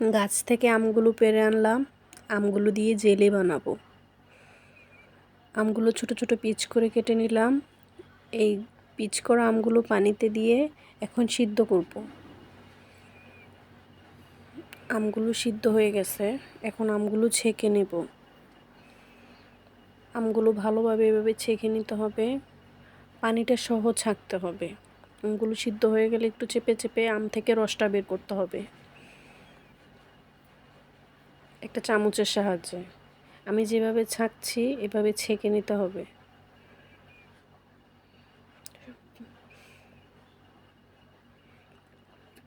গাছ থেকে আমগুলো পেড়ে আনলাম, আমগুলো দিয়ে জেলি বানাবো। আমগুলো ছোট ছোট পিচ করে কেটে নিলাম। এই পিচ করা আমগুলো পানিতে দিয়ে এখন সিদ্ধ করব। আমগুলো সিদ্ধ হয়ে গেছে, এখন আমগুলো ছেঁকে নেব। আমগুলো ভালোভাবে এভাবে ছেঁকে নিতে হবে, পানিটা সহ ছাঁকতে হবে। আমগুলো সিদ্ধ হয়ে গেলে একটু চেপে চেপে আম থেকে রসটা বের করতে হবে একটা চামচের সাহায্যে। আমি যেভাবে ছাঁকছি এভাবে ছেঁকে নিতে হবে।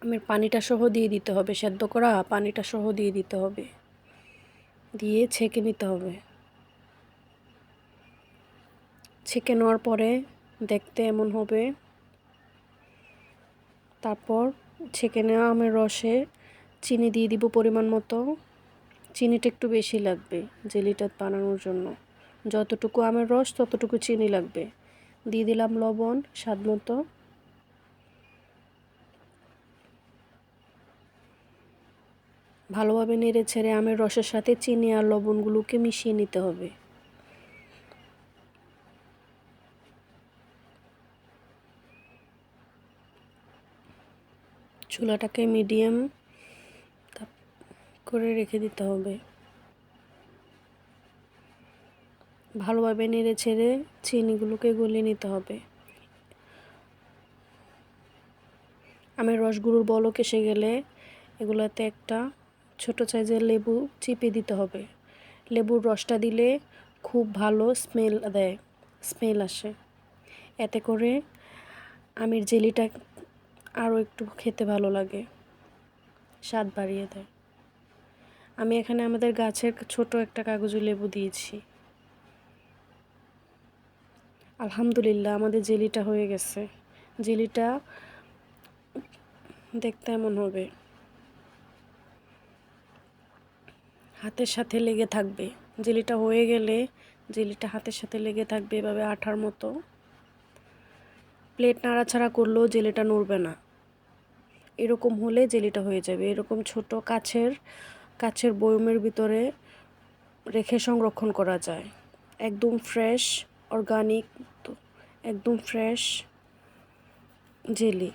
আমের পানিটা সহ দিয়ে দিতে হবে, সেদ্ধ করা পানিটা সহ দিয়ে দিতে হবে, দিয়ে ছেঁকে নিতে হবে। ছেঁকে নেওয়ার পরে দেখতে এমন হবে। তারপর ছেঁকে নেওয়া আমের রসে চিনি দিয়ে দিব পরিমাণ মতো। চিনিটা একটু বেশি লাগবে জেলিটা বানানোর জন্য। যতটুকু আমের রস ততটুকু চিনি লাগবে। দিয়ে দিলাম লবণ স্বাদ মতো। ভালোভাবে নেড়ে ছেড়ে আমের রসের সাথে চিনি আর লবণগুলোকে মিশিয়ে নিতে হবে। চুলাটাকে মিডিয়াম করে রেখে দিতে হবে। ভালোভাবে নেড়ে ছেড়ে চিনিগুলোকে গলিয়ে নিতে হবে। আমের রসগুলোর বলক এসে গেলে এগুলোতে একটা ছোট সাইজের লেবু চিপে দিতে হবে। লেবুর রসটা দিলে খুব ভালো স্মেল আসে। এতে করে আমের জেলিটা আরও একটু খেতে ভালো লাগে, স্বাদ বাড়িয়ে দেয়। আমি এখানে আমাদের গাছের ছোট একটা কাগজি লেবু দিয়েছি। আলহামদুলিল্লাহ, আমাদের জেলিটা হয়ে গেছে। জেলিটা দেখতে এমন হবে, হাতের সাথে লেগে থাকবে। জেলিটা হয়ে গেলে জেলিটা হাতের সাথে লেগে থাকবে এভাবে আঠার মতো। প্লেট নাড়াচাড়া করলেও জেলিটা নড়বে না। এরকম হলে জেলিটা হয়ে যাবে। এরকম ছোট কাছের বয়মের ভিতরে রেখে সংরক্ষণ করা যায়। একদম ফ্রেশ, অর্গানিক, একদম ফ্রেশ জেলি।